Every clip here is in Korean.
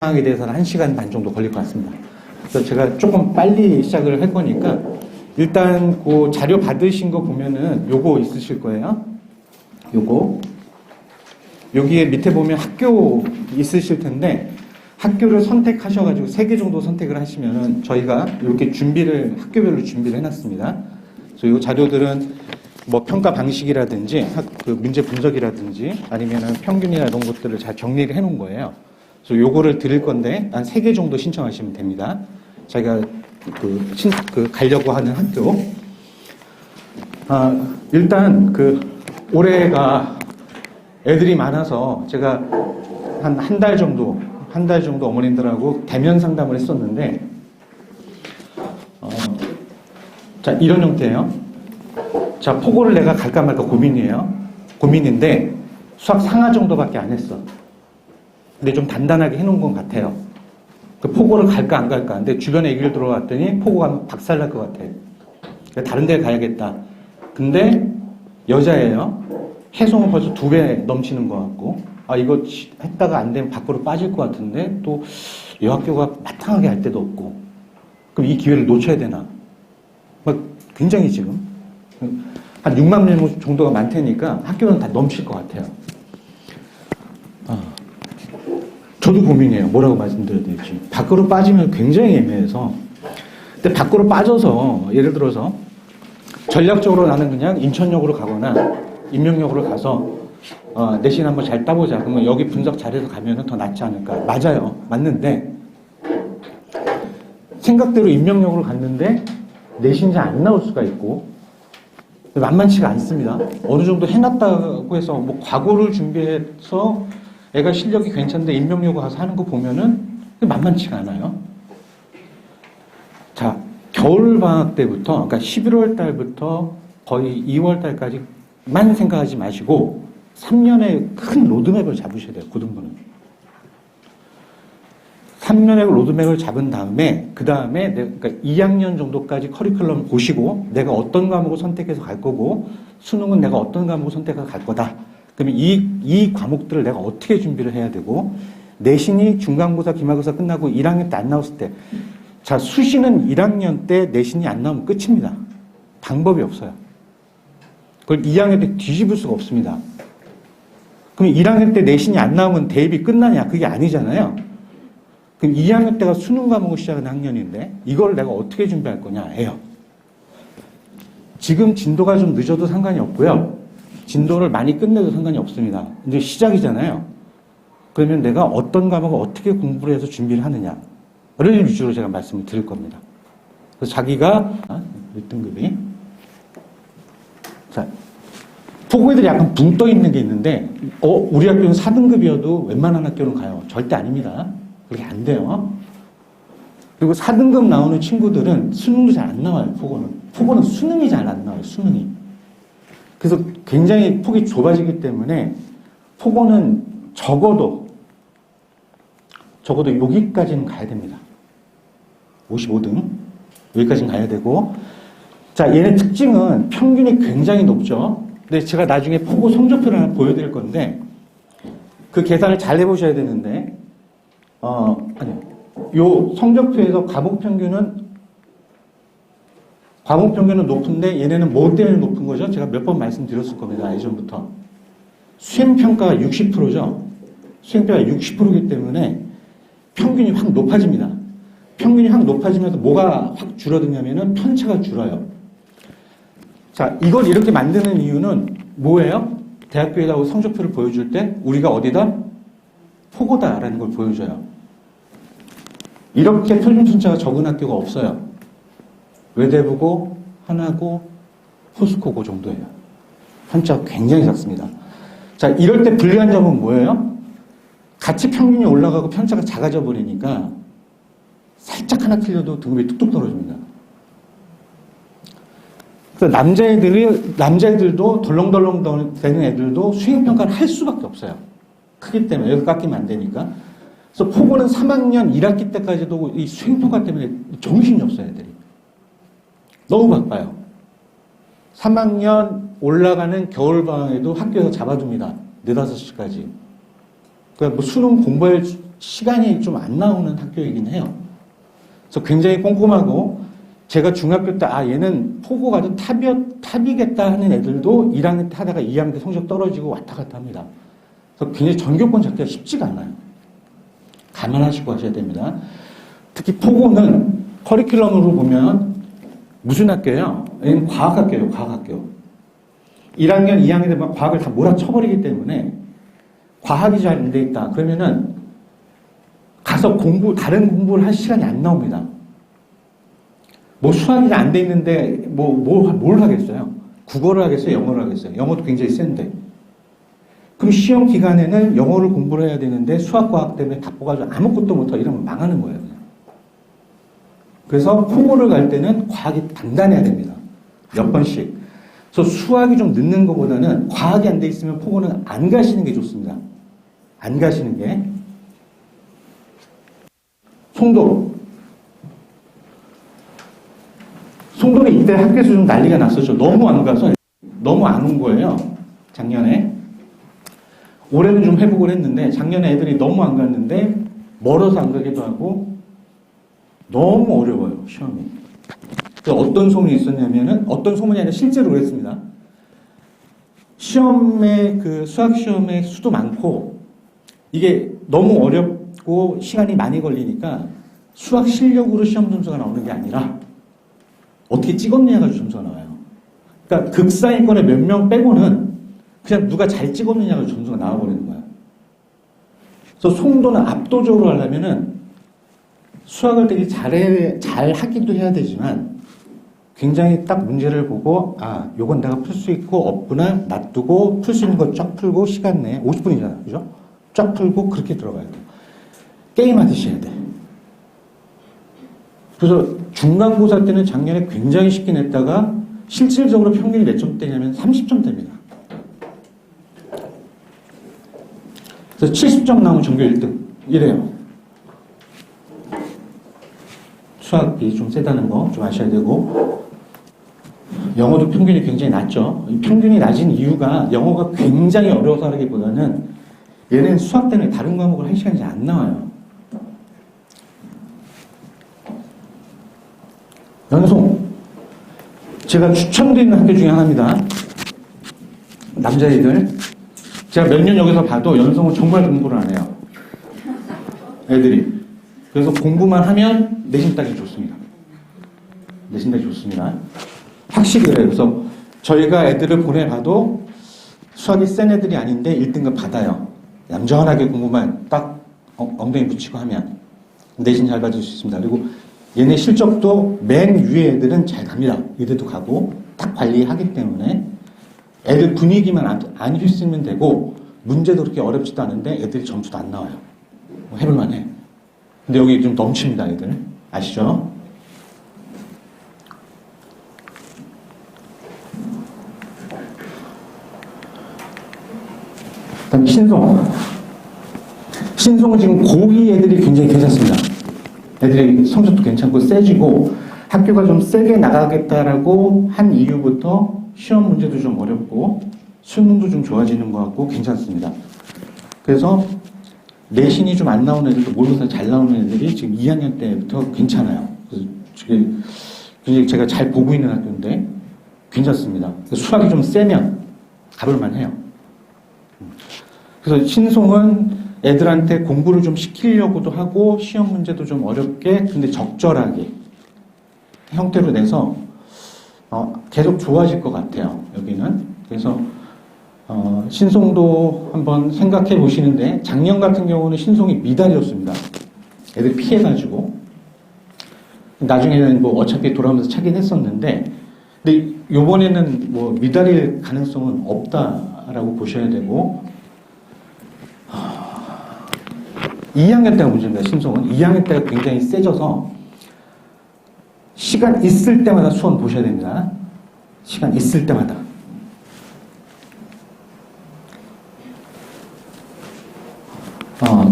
상황에 대해서는 1시간 반 정도 걸릴 것 같습니다. 그래서 제가 조금 빨리 시작을 할 거니까 일단 그 자료 받으신 거 보면은 요거 있으실 거예요. 요거. 여기에 밑에 보면 학교 있으실 텐데 학교를 선택하셔가지고 3개 정도 선택을 하시면은 저희가 이렇게 학교별로 준비를 해놨습니다. 그래서 이 자료들은 뭐 평가 방식이라든지 그 문제 분석이라든지 아니면은 평균이나 이런 것들을 잘 정리를 해놓은 거예요. 그래서 요거를 드릴 건데 한 3개 정도 신청하시면 됩니다. 자기가 가려고 하는 학교. 일단 올해가 애들이 많아서 제가 한 달 정도 어머님들하고 대면 상담을 했었는데, 자, 이런 형태예요. 자, 포고를 내가 갈까 말까 고민인데, 수학 상하 정도밖에 안 했어. 근데 좀 단단하게 해놓은 것 같아요. 그 포고를 갈까 안 갈까. 근데 주변에 얘기를 들어봤더니 포고 가면 박살날 것 같아. 그러니까 다른 데 가야겠다. 근데 여자예요. 해송은 벌써 2배 넘치는 것 같고, 이거 했다가 안 되면 밖으로 빠질 것 같은데, 또 여학교가 마땅하게 할 데도 없고, 그럼 이 기회를 놓쳐야 되나? 굉장히 지금, 한 6만 명 정도가 많다니까 학교는 다 넘칠 것 같아요. 저도 고민이에요. 뭐라고 말씀드려야 될지. 밖으로 빠지면 굉장히 애매해서. 근데 밖으로 빠져서, 예를 들어서, 전략적으로 나는 그냥 인천역으로 가거나, 임명역으로 가서, 내신 한번 잘 따보자. 그러면 여기 분석 잘해서 가면은 더 낫지 않을까. 맞아요. 맞는데, 생각대로 임명역으로 갔는데, 내신이 잘 안 나올 수가 있고, 만만치가 않습니다. 어느 정도 해놨다고 해서, 과거를 준비해서, 애가 실력이 괜찮은데 임명역으로 가서 하는 거 보면은 만만치가 않아요. 자, 겨울방학 때부터, 그러니까 11월 달부터 거의 2월 달까지만 생각하지 마시고 3년의 큰 로드맵을 잡으셔야 돼요, 고등부는. 3년의 로드맵을 잡은 다음에, 그 다음에, 그러니까 2학년 정도까지 커리큘럼을 보시고, 내가 어떤 과목을 선택해서 갈 거고, 수능은 내가 어떤 과목을 선택해서 갈 거다. 그러면 이 과목들을 내가 어떻게 준비를 해야 되고, 내신이 중간고사, 기말고사 끝나고 1학년 때 안 나왔을 때, 자, 수시는 1학년 때 내신이 안 나오면 끝입니다. 방법이 없어요. 그걸 2학년 때 뒤집을 수가 없습니다. 그럼 1학년 때 내신이 안 나오면 대입이 끝나냐? 그게 아니잖아요. 그럼 2학년 때가 수능 과목을 시작하는 학년인데, 이걸 내가 어떻게 준비할 거냐 해요. 지금 진도가 좀 늦어도 상관이 없고요. 진도를 많이 끝내도 상관이 없습니다. 이제 시작이잖아요. 그러면 내가 어떤 과목을 어떻게 공부를 해서 준비를 하느냐를 위주로 제가 말씀을 드릴 겁니다. 그래서 자기가 1등급이 자, 포고애들이 약간 붕 떠 있는 게 있는데 우리 학교는 4등급이어도 웬만한 학교는 가요. 절대 아닙니다. 그렇게 안 돼요. 그리고 4등급 나오는 친구들은 수능도 잘 안 나와요. 포고는 수능이 잘 안 나와요. 수능이. 그래서 굉장히 폭이 좁아지기 때문에 포고는 적어도 여기까지는 가야 됩니다. 55등. 여기까지는 가야 되고. 자, 얘네 특징은 평균이 굉장히 높죠. 근데 제가 나중에 포고 성적표를 하나 보여드릴 건데, 그 계산을 잘 해보셔야 되는데, 아니요. 요 성적표에서 과목 평균은 높은데 얘네는 뭐 때문에 높은 거죠? 제가 몇 번 말씀드렸을 겁니다. 예전부터. 수행평가가 60%죠. 수행평가가 60%이기 때문에 평균이 확 높아집니다. 평균이 확 높아지면서 뭐가 확 줄어드냐면은 편차가 줄어요. 자, 이걸 이렇게 만드는 이유는 뭐예요? 대학교에다 성적표를 보여줄 때 우리가 어디다? 포고다라는 걸 보여줘요. 이렇게 표준 편차가 적은 학교가 없어요. 외대부고, 하나고, 포스코고 정도예요. 편차가 굉장히 작습니다. 자, 이럴 때 불리한 점은 뭐예요? 같이 평균이 올라가고 편차가 작아져 버리니까 살짝 하나 틀려도 등급이 뚝뚝 떨어집니다. 그래서 남자애들도 덜렁덜렁 되는 애들도 수행평가를 할 수밖에 없어요. 크기 때문에. 여기 깎이면 안 되니까. 그래서 포고는 3학년 1학기 때까지도 이 수행평가 때문에 정신이 없어요, 애들이. 너무 바빠요. 3학년 올라가는 겨울방학에도 학교에서 잡아둡니다. 4, 5시까지. 그러니까 수능 공부할 시간이 좀 안 나오는 학교이긴 해요. 그래서 굉장히 꼼꼼하고 제가 중학교 때 얘는 포고가 아주 탑이겠다 하는 애들도 1학년 때 하다가 2학년 때 성적 떨어지고 왔다 갔다 합니다. 그래서 굉장히 전교권 잡기가 쉽지가 않아요. 감안하시고 하셔야 됩니다. 특히 포고는 커리큘럼으로 보면 무슨 학교예요? 얘는 과학학교예요. 과학학교. 1학년, 2학년 되면 과학을 다 몰아쳐버리기 때문에 과학이 잘 안 돼 있다. 그러면은 가서 다른 공부를 할 시간이 안 나옵니다. 뭐 수학이 안 돼 있는데 뭘 하겠어요? 국어를 하겠어요? 영어를 하겠어요? 영어도 굉장히 센데. 그럼 시험 기간에는 영어를 공부를 해야 되는데 수학, 과학 때문에 바빠가지고 아무것도 못하고 이러면 망하는 거예요. 그냥. 그래서 포고를 갈 때는 과학이 단단해야 됩니다. 몇 번씩. 그래서 수학이 좀 늦는 것보다는 과학이 안 돼 있으면 포고는 안 가시는 게 좋습니다. 안 가시는 게. 송도. 송도는 이때 학교에서 좀 난리가 났었죠. 너무 안 가서 너무 안 온 거예요. 작년에. 올해는 좀 회복을 했는데 작년에 애들이 너무 안 갔는데 멀어서 안 가기도 하고 너무 어려워요. 시험이. 어떤 소문이 있었냐면은 어떤 소문이 아니라 실제로 그랬습니다. 시험에 수학 시험에 수도 많고 이게 너무 어렵고 시간이 많이 걸리니까 수학 실력으로 시험 점수가 나오는 게 아니라 어떻게 찍었느냐가 점수가 나와요. 그러니까 극상위권에 몇 명 빼고는 그냥 누가 잘 찍었느냐가 점수가 나와버리는 거예요. 그래서 송도는 압도적으로 하려면은 수학을 되게 잘 하기도 해야 되지만 굉장히 딱 문제를 보고 요건 내가 풀 수 있고 없구나 놔두고 풀 수 있는 거 쫙 풀고 시간 내에 50분이잖아. 그죠? 쫙 풀고 그렇게 들어가야 돼. 게임하듯이 해야 돼. 그래서 중간고사 때는 작년에 굉장히 쉽게 냈다가 실질적으로 평균이 몇 점대냐면 30점대입니다. 그래서 70점 나오면 전교 1등. 이래요. 수학이 좀 세다는 거 좀 아셔야 되고 영어도 평균이 굉장히 낮죠. 이 평균이 낮은 이유가 영어가 굉장히 어려워서 하기보다는 얘는 수학 때문에 다른 과목을 할 시간이 잘 안 나와요. 연송. 제가 추천드리는 학교 중에 하나입니다. 남자애들. 제가 몇 년 여기서 봐도 연송은 정말 공부를 안 해요. 애들이. 그래서 공부만 하면 내신 따기 좋습니다. 내신 따기 좋습니다. 확실히 그래요. 그래서 저희가 애들을 보내봐도 수학이 센 애들이 아닌데 1등급 받아요. 얌전하게 공부만 딱 엉덩이 붙이고 하면 내신 잘 받을 수 있습니다. 그리고 얘네 실적도 맨 위에 애들은 잘 갑니다. 이들도 가고 딱 관리하기 때문에 애들 분위기만 안 휩쓰면 되고 문제도 그렇게 어렵지도 않은데 애들이 점수도 안 나와요. 해볼만 해. 근데 여기 좀 넘칩니다. 애들. 아시죠? 그다음 신송. 신송은 지금 고2 애들이 굉장히 괜찮습니다. 애들이 성적도 괜찮고 세지고 학교가 좀 세게 나가겠다라고 한 이유부터 시험 문제도 좀 어렵고 수능도 좀 좋아지는 것 같고 괜찮습니다. 그래서 내신이 좀 안 나오는 애들도 모의고사 잘 나오는 애들이 지금 2학년 때부터 괜찮아요. 그래서 굉장히 제가 잘 보고 있는 학교인데 괜찮습니다. 수학이 좀 세면 가볼만 해요. 그래서 신송은 애들한테 공부를 좀 시키려고도 하고 시험 문제도 좀 어렵게 근데 적절하게 형태로 내서 계속 좋아질 것 같아요. 여기는. 그래서 신송도 한번 생각해 보시는데 작년 같은 경우는 신송이 미달이었습니다. 애들 피해가지고 나중에는 뭐 어차피 돌아오면서 차긴 했었는데 근데 요번에는 뭐 미달일 가능성은 없다라고 보셔야 되고 2학년 때가 문제입니다. 신송은 2학년 때가 굉장히 세져서 시간 있을 때마다 수험 보셔야 됩니다. 시간 있을 때마다.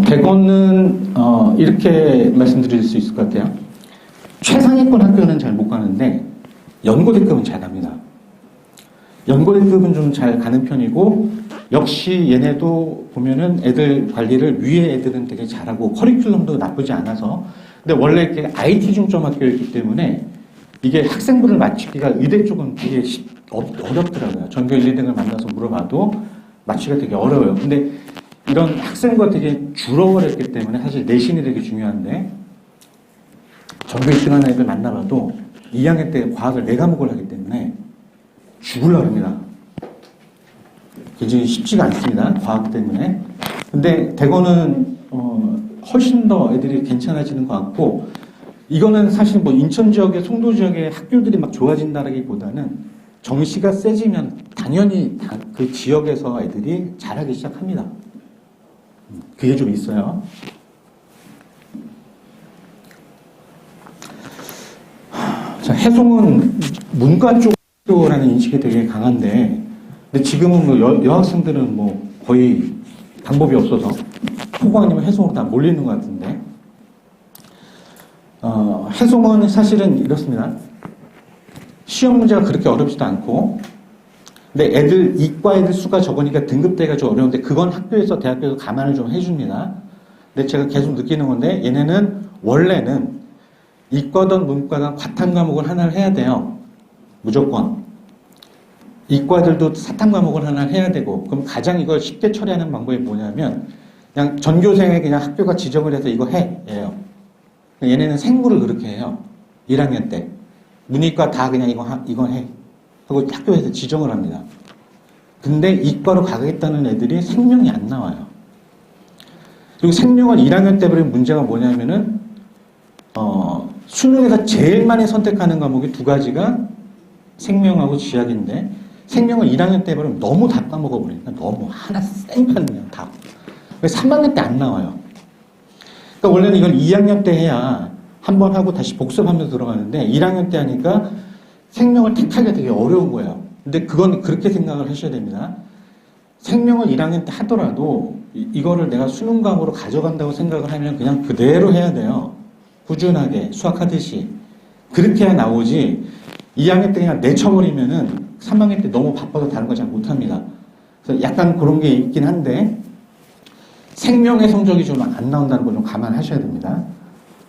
대거는 이렇게 말씀드릴 수 있을 것 같아요. 최상위권 학교는 잘 못 가는데 연고대급은 잘 갑니다. 연고대급은 좀 잘 가는 편이고 역시 얘네도 보면은 애들 관리를 위에 애들은 되게 잘하고 커리큘럼도 나쁘지 않아서 근데 원래 이렇게 IT 중점 학교였기 때문에 이게 학생부를 맞추기가 의대 쪽은 되게 어렵더라고요. 전교 1, 2등을 만나서 물어봐도 맞추기가 되게 어려워요. 근데 이런 학생부가 되게 줄어버렸기 때문에 사실 내신이 되게 중요한데 전교 1등 하는 애들 만나봐도 2학년 때 과학을 4과목을 하기 때문에 죽으려고 합니다. 굉장히 쉽지가 않습니다. 과학 때문에. 근데 대거는 훨씬 더 애들이 괜찮아지는 것 같고 이거는 사실 뭐 인천 지역의 송도 지역의 학교들이 막 좋아진다라기보다는 정시가 세지면 당연히 그 지역에서 애들이 잘하기 시작합니다. 그게 좀 있어요. 자, 해송은 문과 쪽 학교라는 인식이 되게 강한데 근데 지금은 뭐 여학생들은 뭐 거의 방법이 없어서 포고 아니면 해송으로 다 몰리는 것 같은데 해송은 사실은 이렇습니다. 시험 문제가 그렇게 어렵지도 않고 근데 이과 애들 수가 적으니까 등급대가 좀 어려운데 그건 학교에서 대학교에서 감안을 좀 해줍니다. 근데 제가 계속 느끼는 건데 얘네는 원래는 이과든 문과든 과탐 과목을 하나를 해야 돼요. 무조건. 이과들도 사탐 과목을 하나 해야 되고 그럼 가장 이걸 쉽게 처리하는 방법이 뭐냐면 그냥 전교생에 그냥 학교가 지정을 해서 이거 해 예요. 얘네는 생물을 그렇게 해요. 1학년 때 문이과 다 그냥 이거 해 하고 학교에서 지정을 합니다. 근데 이과로 가겠다는 애들이 생명이 안 나와요. 그리고 생명을 1학년 때 버린 문제가 뭐냐면은 수능에서 제일 많이 선택하는 과목이 2가지가 생명하고 지학인데 생명을 1학년 때 버리면 너무 다 까먹어버리니까 너무 하나 쌩판 그냥 다. 그래서 3학년 때 안 나와요. 그러니까 원래는 이걸 2학년 때 해야 한 번 하고 다시 복습하면서 들어가는데 1학년 때 하니까 생명을 택하기가 되게 어려운 거예요. 근데 그건 그렇게 생각을 하셔야 됩니다. 생명을 1학년 때 하더라도 이거를 내가 수능 과목으로 가져간다고 생각을 하면 그냥 그대로 해야 돼요. 꾸준하게 수학하듯이. 그렇게 해야 나오지 2학년 때 그냥 내쳐버리면은 3학년 때 너무 바빠서 다른 거 잘 못합니다. 그래서 약간 그런 게 있긴 한데 생명의 성적이 좀 안 나온다는 걸 좀 감안하셔야 됩니다.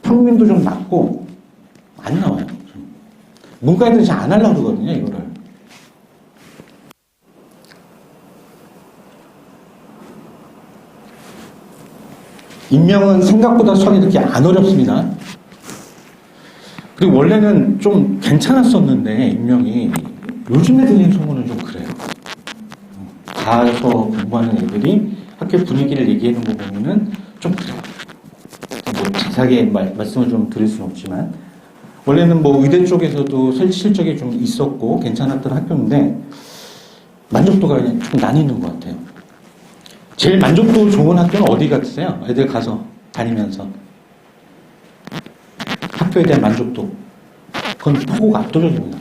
평균도 좀 낮고 안 나와요. 문과 애들이 잘 안 하려고 그러거든요. 이거를. 인명은 생각보다 수학이 그렇게 안 어렵습니다. 그리고 원래는 좀 괜찮았었는데 인명이 요즘에 들린 소문은 좀 그래요. 가서 공부하는 애들이 학교 분위기를 얘기하는 거 보면은 좀 그래요. 뭐 자세하게 말씀을 좀 드릴 수는 없지만 원래는 뭐 의대 쪽에서도 실적이 좀 있었고 괜찮았던 학교인데 만족도가 좀 나뉘는 것 같아요. 제일 만족도 좋은 학교는 어디 같으세요? 애들 가서 다니면서 학교에 대한 만족도 그건 포고가 압도적입니다.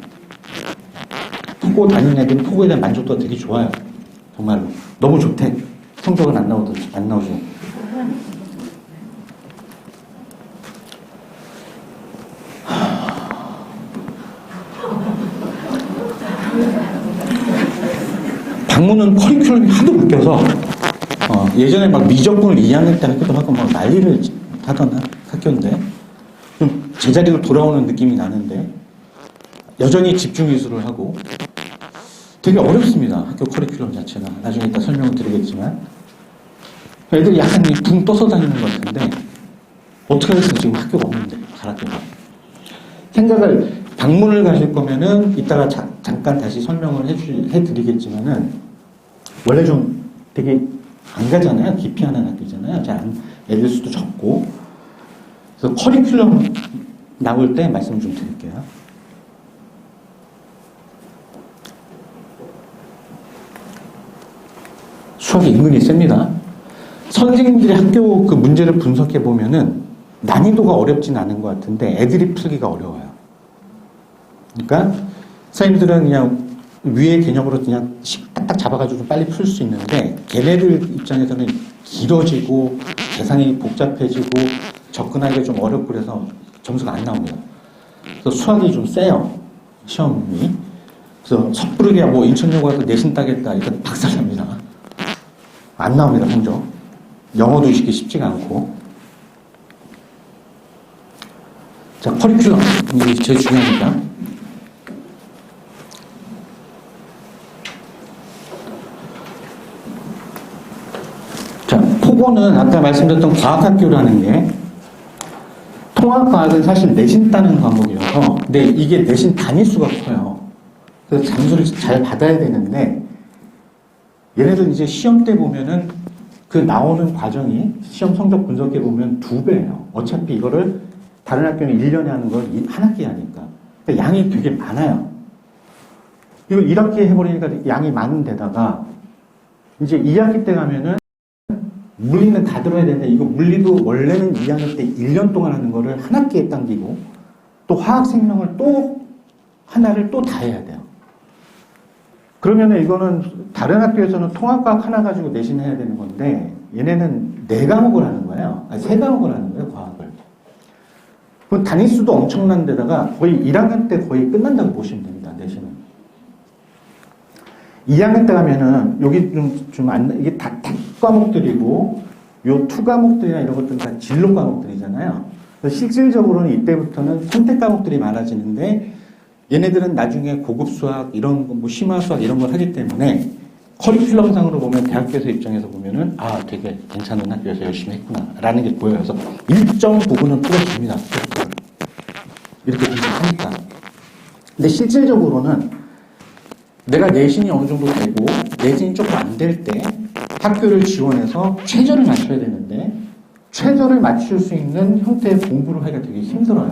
포고 다니는 애들은 포고에 대한 만족도가 되게 좋아요. 정말로 너무 좋대. 성적은 안 나오죠. 방문은 커리큘럼이 하도 웃겨서 예전에 막 미적분을 2학년 때 학교도 하고 막 난리를 하던 학교인데 좀 제자리로 돌아오는 느낌이 나는데 여전히 집중위주를 하고 되게 어렵습니다. 학교 커리큘럼 자체가. 나중에 이따 설명을 드리겠지만 애들이 약간 붕 떠서 다니는 것 같은데 어떻게 해서 지금 학교가 없는데 가락교가. 생각을 방문을 가실 거면은 이따가 잠깐 다시 설명을 해드리겠지만은 원래 좀 되게 안 가잖아요. 기피하는 학교잖아요. 애들 수도 적고. 그래서 커리큘럼 나올 때 말씀 좀 드릴게요. 수학이 은근히 셉니다. 선생님들이 학교 그 문제를 분석해 보면은 난이도가 어렵진 않은 것 같은데 애들이 풀기가 어려워요. 그러니까 선생님들은 그냥 위의 개념으로 그냥 딱딱 잡아가지고 좀 빨리 풀 수 있는데 걔네들 입장에서는 길어지고 계산이 복잡해지고 접근하기가 좀 어렵고 그래서 점수가 안 나옵니다. 그래서 수학이 좀 세요. 시험이. 그래서 섣부르게 뭐 인천여고 가서 내신 따겠다 이건 박살납니다. 안 나옵니다, 성적. 영어도 쉽게 쉽지가 않고. 자, 커리큘럼. 이게 제일 중요합니다. 자, 포고는 아까 말씀드렸던 과학학교라는 게 통합과학은 사실 내신 따는 과목이어서 근데 이게 내신 단위수가 커요. 그래서 점수를 잘 받아야 되는데 얘네들 이제 시험 때 보면은 그 나오는 과정이 시험 성적 분석해 보면 2배예요. 어차피 이거를 다른 학교는 1년에 하는 걸 한 학기에 하니까. 그러니까 양이 되게 많아요. 이걸 1학기에 해버리니까 양이 많은 데다가 이제 2학기 때 가면은 물리는 다 들어야 되는데 이거 물리도 원래는 2학년 때 1년 동안 하는 거를 한 학기에 당기고 또 화학 생명을 또 하나를 또 다 해야 돼요. 그러면은 이거는 다른 학교에서는 통합과학 하나 가지고 내신해야 되는 건데 얘네는 4과목을 하는 거예요. 아니 3과목을 하는 거예요, 과학을. 그 단위수도 엄청난 데다가 거의 1학년 때 거의 끝난다고 보시면 됩니다, 내신은. 2학년 때 가면은 여기 이게 다 과목들이고 요 2과목들이나 이런 것들은 다 진로 과목들이잖아요. 그래서 실질적으로는 이때부터는 선택 과목들이 많아지는데 얘네들은 나중에 고급 수학 이런 거, 뭐 심화 수학 이런 걸 하기 때문에 커리큘럼상으로 보면 대학교에서 입장에서 보면은 아 되게 괜찮은 학교에서 열심히 했구나라는 게 보여서 일정 부분은 풀어줍니다. 이렇게 하니까. 근데 실질적으로는 내가 내신이 어느 정도 되고 내신이 조금 안 될 때 학교를 지원해서 최저를 맞춰야 되는데 최저를 맞출 수 있는 형태의 공부를 하기가 되게 힘들어요.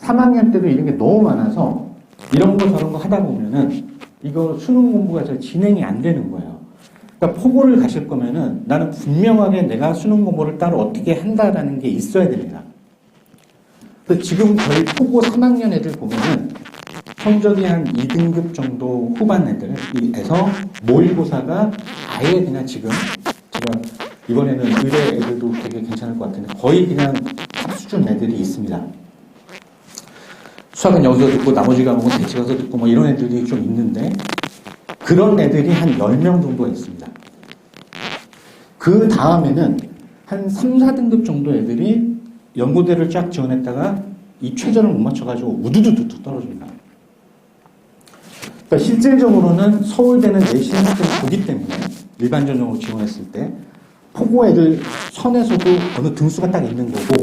3학년 때도 이런 게 너무 많아서 이런 거 저런 거 하다 보면은 이거 수능 공부가 잘 진행이 안 되는 거예요. 그러니까 포고를 가실 거면은 나는 분명하게 내가 수능 공부를 따로 어떻게 한다라는 게 있어야 됩니다. 그래서 지금 저희 포고 3학년 애들 보면은 성적이 한 2등급 정도 후반 애들에서 모의고사가 아예 그냥 지금 제가 이번에는 의대 애들도 되게 괜찮을 것 같은데 거의 그냥 탑 수준 애들이 있습니다. 수학은 여기서 듣고 나머지 과목은 대치 가서 듣고 뭐 이런 애들이 좀 있는데 그런 애들이 한 10명 정도 있습니다. 그 다음에는 한 3, 4등급 정도 애들이 연고대를 쫙 지원했다가 이 최저를 못 맞춰가지고 우두두두 떨어집니다. 그러니까 실질적으로는 서울대는 내신 학교를 보기 때문에 일반 전형으로 지원했을 때 포고 애들 선에서도 어느 등수가 딱 있는 거고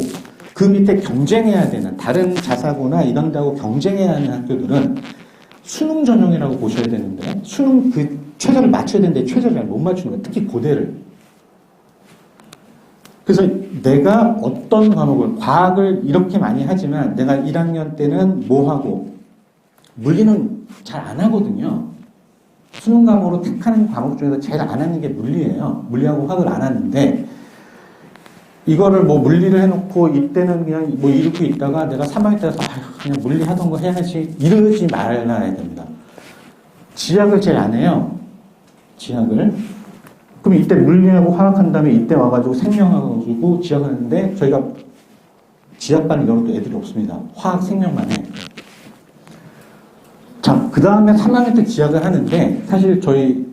그 밑에 경쟁해야 되는 다른 자사고나 이런 데하고 경쟁해야 하는 학교들은 수능 전형이라고 보셔야 되는데 수능 그 최저를 맞춰야 되는데 최저를 잘 못 맞추는 거예요. 특히 고대를. 그래서 내가 어떤 과목을 과학을 이렇게 많이 하지만 내가 1학년 때는 뭐 하고 물리는 잘 안 하거든요. 수능 과목으로 택하는 과목 중에서 제일 안 하는 게 물리예요. 물리하고 화학을 안 하는데 이거를 뭐 물리를 해놓고 이때는 그냥 뭐 이렇게 있다가 내가 3학년 때라서 그냥 물리 하던 거 해야지 이러지 말아야 됩니다. 지학을 제일 안 해요. 지학을. 그럼 이때 물리하고 화학한 다음에 이때 와가지고 생명하고 지학하는데 저희가 지학반 이런 것도 애들이 없습니다. 화학 생명만 해. 자, 그 다음에 3학년 때 지학을 하는데 사실 저희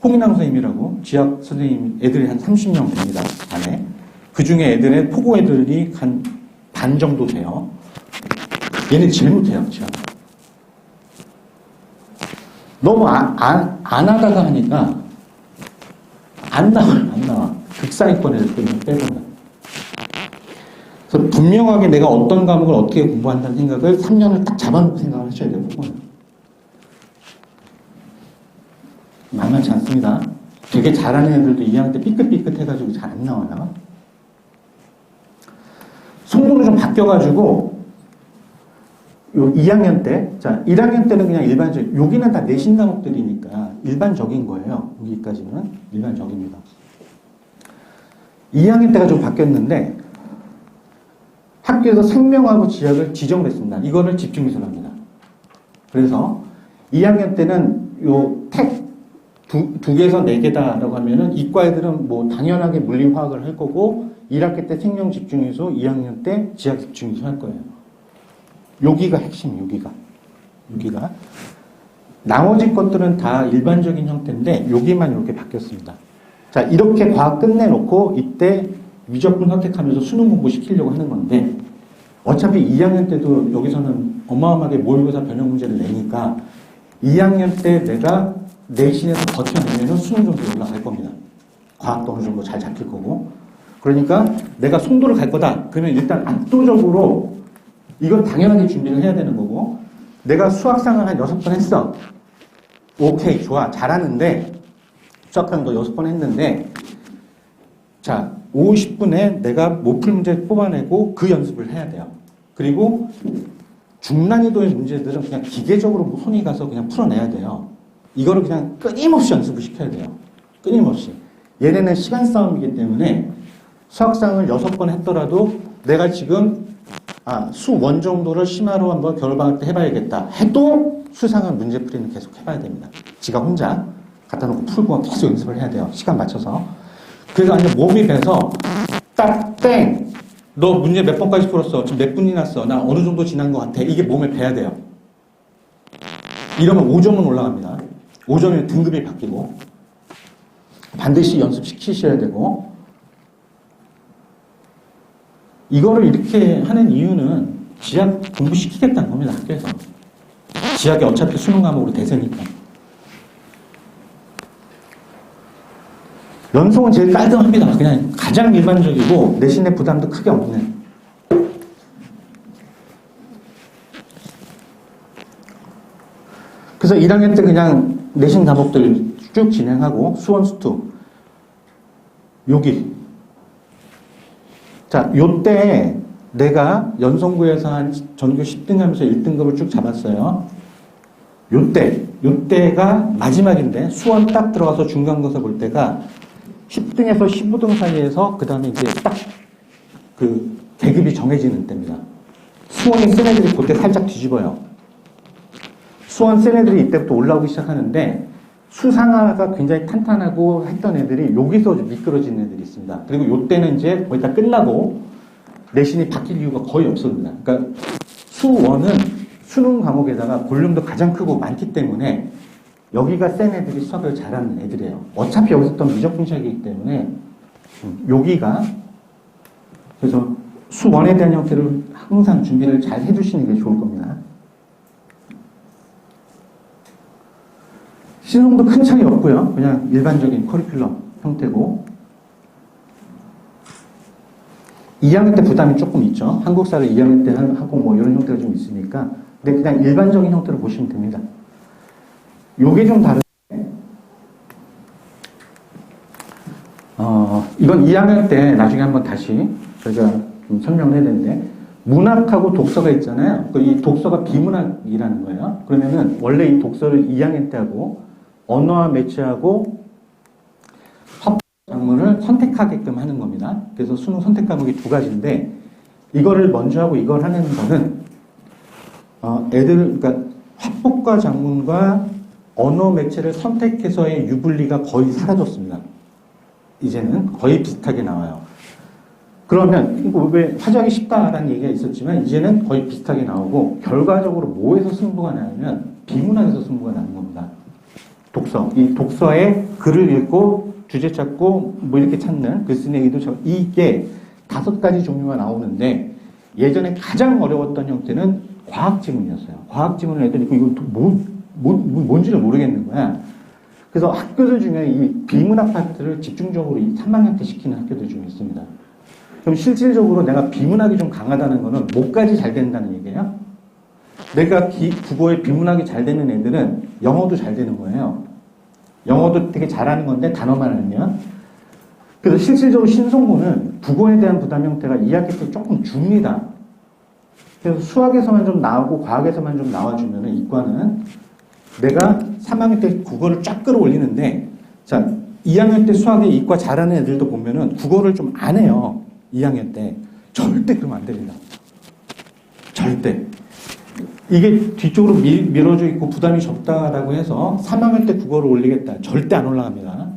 홍인왕 선생님이라고 지학 선생님 애들이 한 30명 됩니다. 안에. 그 중에 애들의 포고 애들이 한 반 정도 돼요. 얘는 제일 못해요, 지학. 너무 안 하다가 하니까 안 나와. 극상위권 애들 때문에 빼보면. 그래서 분명하게 내가 어떤 과목을 어떻게 공부한다는 생각을 3년을 딱 잡아놓고 생각을 하셔야 돼요, 포고는. 만만치 않습니다. 되게 잘하는 애들도 2학년 때 삐끗삐끗 해가지고 잘 안 나와요. 성적이 좀 바뀌어가지고, 요 2학년 때, 자, 1학년 때는 그냥 일반적, 여기는 다 내신 과목들이니까 일반적인 거예요. 여기까지는 일반적입니다. 2학년 때가 좀 바뀌었는데, 학교에서 생명하고 지학을 지정을 했습니다. 이거를 집중미술합니다. 그래서 2학년 때는 요 두 개에서 4개다라고 하면은 이과 애들은 뭐 당연하게 물리화학을 할 거고 1학기 때 생명 집중위수, 2학년 때 지학 집중위수 할 거예요. 여기가 핵심, 여기가. 나머지 것들은 다 일반적인 형태인데 여기만 이렇게 바뀌었습니다. 자, 이렇게 과학 끝내놓고 이때 미적분 선택하면서 수능 공부 시키려고 하는 건데 어차피 2학년 때도 여기서는 어마어마하게 모의고사 변형 문제를 내니까 2학년 때 내가 내신에서 버텨내면 수능 점수 올라갈 겁니다. 과학도 어느 정도 잘 잡힐 거고. 그러니까 내가 송도를 갈 거다. 그러면 일단 압도적으로 이건 당연하게 준비를 해야 되는 거고 내가 수학상을 한 6번 했어. 오케이, 좋아. 잘하는데 수학상도 6번 했는데 자, 50분에 내가 모풀 문제 뽑아내고 그 연습을 해야 돼요. 그리고 중난이도의 문제들은 그냥 기계적으로 손이 가서 그냥 풀어내야 돼요. 이거를 그냥 끊임없이 연습을 시켜야 돼요. 끊임없이. 얘네는 시간 싸움이기 때문에 수학상을 6번 했더라도 내가 지금 수1 정도를 심화로 한번 겨울방학 때 해봐야겠다 해도 수상은 문제풀이는 계속 해봐야 됩니다. 지가 혼자 갖다 놓고 풀고 계속 연습을 해야 돼요. 시간 맞춰서. 그래서 완전 몸이 배서 딱 땡! 너 문제 몇 번까지 풀었어? 지금 몇 분이 났어? 나 어느 정도 지난 것 같아? 이게 몸에 배야 돼요. 이러면 5점은 올라갑니다. 5점이면 등급이 바뀌고 반드시 연습시키셔야 되고 이거를 이렇게 하는 이유는 지학 공부시키겠다는 겁니다. 학교에서. 지학이 어차피 수능 과목으로 대세니까. 연속은 제일 깔끔합니다. 그냥 가장 일반적이고 내신의 부담도 크게 없는. 그래서 1학년 때 그냥 내신 과목들 쭉 진행하고 수원, 수투 여기 자, 요때 내가 연성구에서 한 전교 10등 하면서 1등급을 쭉 잡았어요. 요때가 마지막인데 수원 딱 들어가서 중간고사 볼 때가 10등에서 15등 사이에서 그 다음에 이제 딱 그 계급이 정해지는 때입니다. 수원이 센 애들이 그때 살짝 뒤집어요. 수원 센 애들이 이때부터 올라오기 시작하는데 수상화가 굉장히 탄탄하고 했던 애들이 여기서 미끄러지는 애들이 있습니다. 그리고 요때는 이제 거의 다 끝나고 내신이 바뀔 이유가 거의 없습니다. 그러니까 수원은 수능 과목에다가 볼륨도 가장 크고 많기 때문에 여기가 센 애들이 수학을 잘하는 애들이에요. 어차피 여기서 또 미적분 시작이기 때문에 여기가 그래서 수원에 대한 형태를 항상 준비를 잘 해두시는 게 좋을 겁니다. 신성도 큰 차이 없고요. 그냥 일반적인 커리큘럼 형태고 2학년 때 부담이 조금 있죠. 한국사를 2학년 때 하고 뭐 이런 형태가 좀 있으니까 근데 그냥 일반적인 형태로 보시면 됩니다. 요게 좀 다른데 이건 2학년 때 나중에 한번 다시 저희가 좀 설명을 해야 되는데 문학하고 독서가 있잖아요. 이 독서가 비문학이라는 거예요. 그러면은 원래 이 독서를 2학년 때 하고 언어와 매체하고 화법 작문을 선택하게끔 하는 겁니다. 그래서 수능 선택 과목이 2가지인데 이거를 먼저 하고 이걸 하는 거는 그러니까 화법과 작문과 언어 매체를 선택해서의 유불리가 거의 사라졌습니다. 이제는 거의 비슷하게 나와요. 그러면 이거 왜 화작이 쉽다라는 얘기가 있었지만 이제는 거의 비슷하게 나오고 결과적으로 뭐에서 승부가 나냐면 비문학에서 승부가 나는 겁니다. 독서. 이 독서의 글을 읽고 주제 찾고 뭐 이렇게 찾는 글 쓰는 얘기도 이게 5가지 종류가 나오는데 예전에 가장 어려웠던 형태는 과학 지문이었어요. 과학 지문을 애들이 이거 뭔지를 모르겠는 거야. 그래서 학교들 중에 이 비문학 파트를 집중적으로 이 3학년 때 시키는 학교들 중에 있습니다. 그럼 실질적으로 내가 비문학이 좀 강하다는 거는 뭐까지 잘 된다는 얘기예요? 내가 국어에 비문학이 잘 되는 애들은 영어도 잘 되는 거예요. 영어도 되게 잘하는 건데 단어만 알면. 그래서 실질적으로 신성고는 국어에 대한 부담 형태가 2학기 때 조금 줍니다. 그래서 수학에서만 좀 나오고 과학에서만 좀 나와주면은 이과는 내가 3학년 때 국어를 쫙 끌어올리는데 자 2학년 때 수학에 이과 잘하는 애들도 보면은 국어를 좀 안 해요. 2학년 때. 절대 그러면 안 됩니다. 절대. 이게 뒤쪽으로 밀어져 있고 부담이 적다라고 해서 3학년 때 국어를 올리겠다. 절대 안 올라갑니다.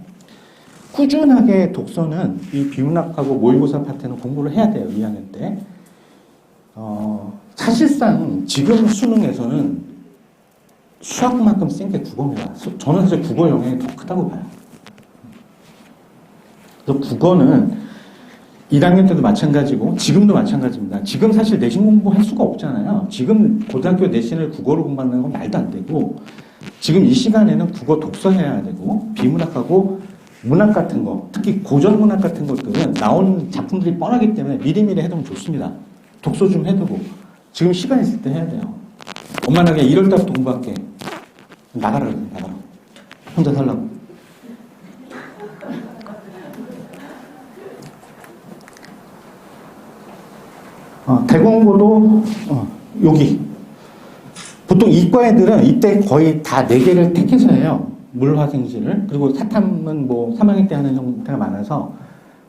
꾸준하게 독서는 이 비문학하고 모의고사 파트는 공부를 해야 돼요. 2학년 때. 사실상 지금 수능에서는 수학만큼 센 게 국어입니다. 저는 사실 국어 영향이 더 크다고 봐요. 그래서 국어는 1학년 때도 마찬가지고 지금도 마찬가지입니다. 지금 사실 내신 공부할 수가 없잖아요. 지금 고등학교 내신을 국어로 공부하는 건 말도 안 되고 지금 이 시간에는 국어 독서해야 되고 비문학하고 문학 같은 거, 특히 고전 문학 같은 것들은 나온 작품들이 뻔하기 때문에 미리미리 해두면 좋습니다. 독서 좀 해두고 지금 시간 있을 때 해야 돼요. 엄마는 그냥 1월 달부터 공부할게. 나가라 그래, 나가라. 혼자 살라고. 대공고도 여기 보통 이과 애들은 이때 거의 다 4개를 택해서 해요. 물화생지를. 그리고 사탐은 뭐 3학년 때 하는 형태가 많아서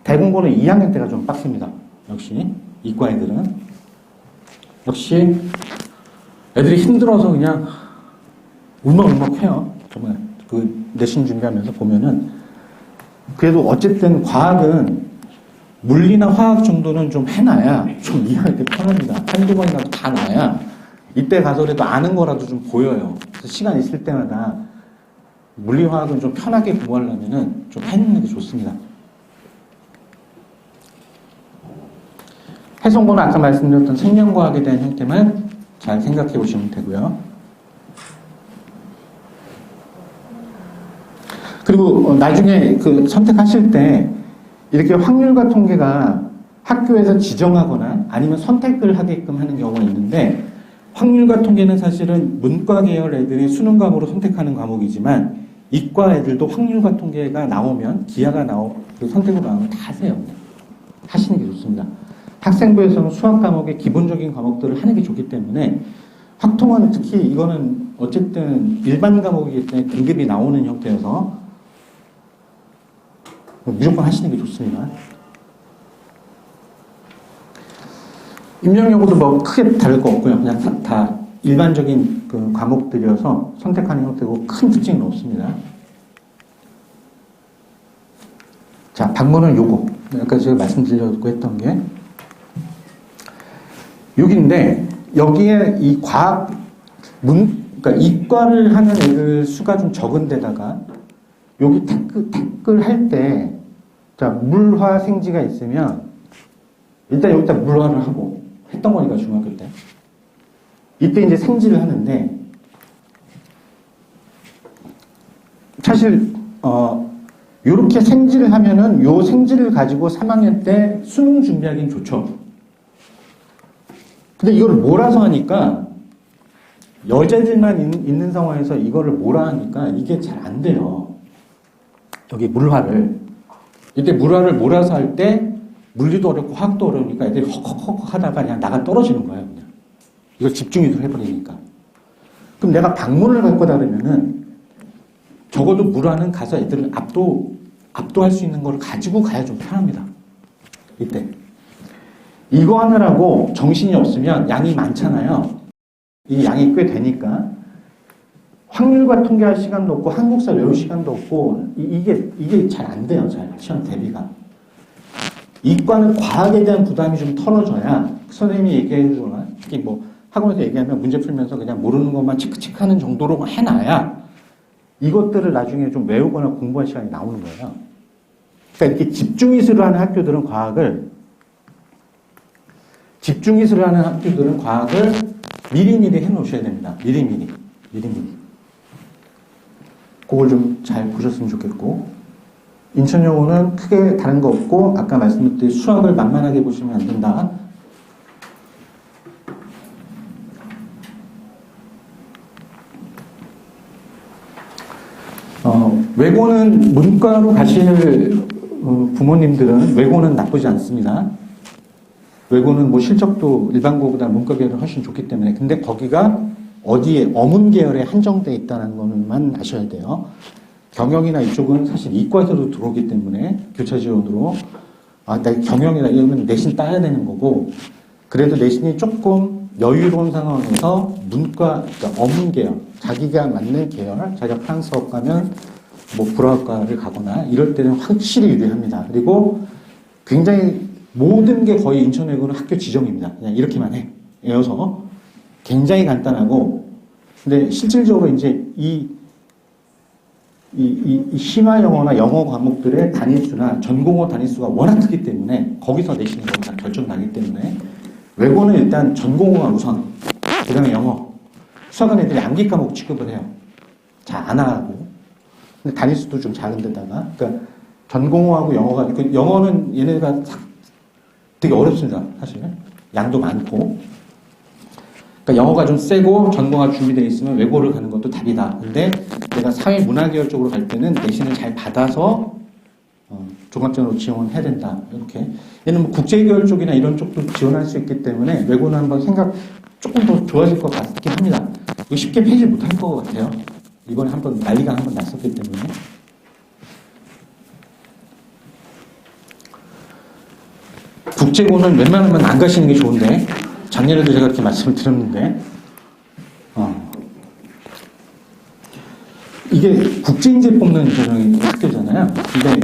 대공고는 2학년 때가 좀 빡셉니다. 역시 이과 애들은 역시 애들이 힘들어서 그냥 울먹울먹해요. 정말 그 내신 준비하면서 보면은 그래도 어쨌든 과학은 물리나 화학 정도는 좀 해놔야 좀 이해하기 편합니다. 한두 번이라도 다 놔야 이때 가서라도 아는 거라도 좀 보여요. 그래서 시간 있을 때마다 물리, 화학은 좀 편하게 공부하려면은 좀 해놓는 게 좋습니다. 해성고는 아까 말씀드렸던 생명과학에 대한 형태만 잘 생각해 보시면 되고요. 그리고 나중에 그 선택하실 때 이렇게 확률과 통계가 학교에서 지정하거나 아니면 선택을 하게끔 하는 경우가 있는데 확률과 통계는 사실은 문과 계열 애들이 수능 과목으로 선택하는 과목이지만 이과 애들도 확률과 통계가 나오면 기하가 그 선택으로 나오면 다 하세요. 하시는 게 좋습니다. 학생부에서는 수학 과목의 기본적인 과목들을 하는 게 좋기 때문에 확통은 특히 이거는 어쨌든 일반 과목이기 때문에 등급이 나오는 형태여서 무조건 하시는 게 좋습니다. 임용여고도 뭐 크게 다를 거 없고요. 그냥 다 일반적인 그 과목들이어서 선택하는 형태고 큰 특징은 없습니다. 자, 방문은 요거. 아까 제가 말씀드리려고 했던 게 여기인데 여기에 이 과학 그러니까 이과를 하는 애들 수가 좀 적은 데다가 여기 태클 할 때, 자, 물화 생지가 있으면, 일단 여기다 물화를 하고, 했던 거니까, 중학교 때. 이때 이제 생지를 하는데, 사실, 요렇게 생지를 하면은, 요 생지를 가지고 3학년 때 수능 준비하기는 좋죠. 근데 이거를 몰아서 하니까, 여자들만 있는 상황에서 이거를 몰아 하니까 이게 잘 안 돼요. 여기 물화를. 이때 물화를 몰아서 할 때 물리도 어렵고 화학도 어려우니까 애들이 헉헉헉 하다가 그냥 나가 떨어지는 거예요. 그냥. 이걸 집중해서 해버리니까. 그럼 내가 방문을 갈 거다 그러면은 적어도 물화는 가서 애들은 압도할 수 있는 걸 가지고 가야 좀 편합니다. 이때. 이거 하느라고 정신이 없으면 양이 많잖아요. 이 양이 꽤 되니까. 확률과 통계할 시간도 없고 한국사 외울 시간도 없고 이게 잘 안 돼요. 잘 시험 대비가. 이과는 과학에 대한 부담이 좀 털어져야 선생님이 얘기해 주거나 특히 뭐 학원에서 얘기하면 문제 풀면서 그냥 모르는 것만 체크체크하는 정도로 해놔야 이것들을 나중에 좀 외우거나 공부할 시간이 나오는 거예요. 그러니까 이렇게 집중위주로 하는 학교들은 과학을 미리미리 해놓으셔야 됩니다. 미리미리. 그걸 좀 잘 보셨으면 좋겠고, 인천여고는 크게 다른 거 없고 아까 말씀드렸듯이 수학을 만만하게 보시면 안 된다. 외고는 문과로 가실 부모님들은 외고는 나쁘지 않습니다. 외고는 뭐 실적도 일반고보다 문과 계열은 훨씬 좋기 때문에. 근데 거기가 어디에 어문 계열에 한정되어 있다는 것만 아셔야 돼요. 경영이나 이쪽은 사실 이과에서도 들어오기 때문에 교차 지원으로 나 경영이나 이러면 내신 따야 되는 거고, 그래도 내신이 조금 여유로운 상황에서 문과, 그러니까 어문 계열, 자기가 맞는 계열, 자기가 프랑스어 가면 뭐 불어학과를 가거나 이럴 때는 확실히 유리합니다. 그리고 굉장히 모든 게 거의 인천외고는 학교 지정입니다. 그냥 이렇게만 해. 외워서 굉장히 간단하고, 근데 실질적으로 이제 이 이 심화 영어나 영어 과목들의 단위수나 전공어 단위수가 워낙 크기 때문에 거기서 내시는 건 다 결정나기 때문에 외고는 일단 전공어가 우선, 그 다음에 영어, 수학은 애들이 암기 과목 취급을 해요. 잘 안 하고. 근데 단위수도 좀 작은 데다가. 그러니까 전공어하고 영어가, 영어는 얘네가 되게 어렵습니다. 사실. 양도 많고. 그러니까 영어가 좀 세고 전공어가 준비되어 있으면 외고를 가는 것도 답이다. 근데 내가 사회문화계열 쪽으로 갈 때는 내신을 잘 받아서 종합전으로 지원해야 된다. 이렇게. 얘는 뭐 국제계열 쪽이나 이런 쪽도 지원할 수 있기 때문에 외고는 한번 조금 더 좋아질 것 같긴 합니다. 이거 쉽게 폐지 못할 것 같아요. 이번에 난리가 한번 났었기 때문에. 국제고는 웬만하면 안 가시는 게 좋은데, 작년에도 제가 이렇게 말씀을 드렸는데, 이게 국제인재 뽑는 학교잖아요. 근데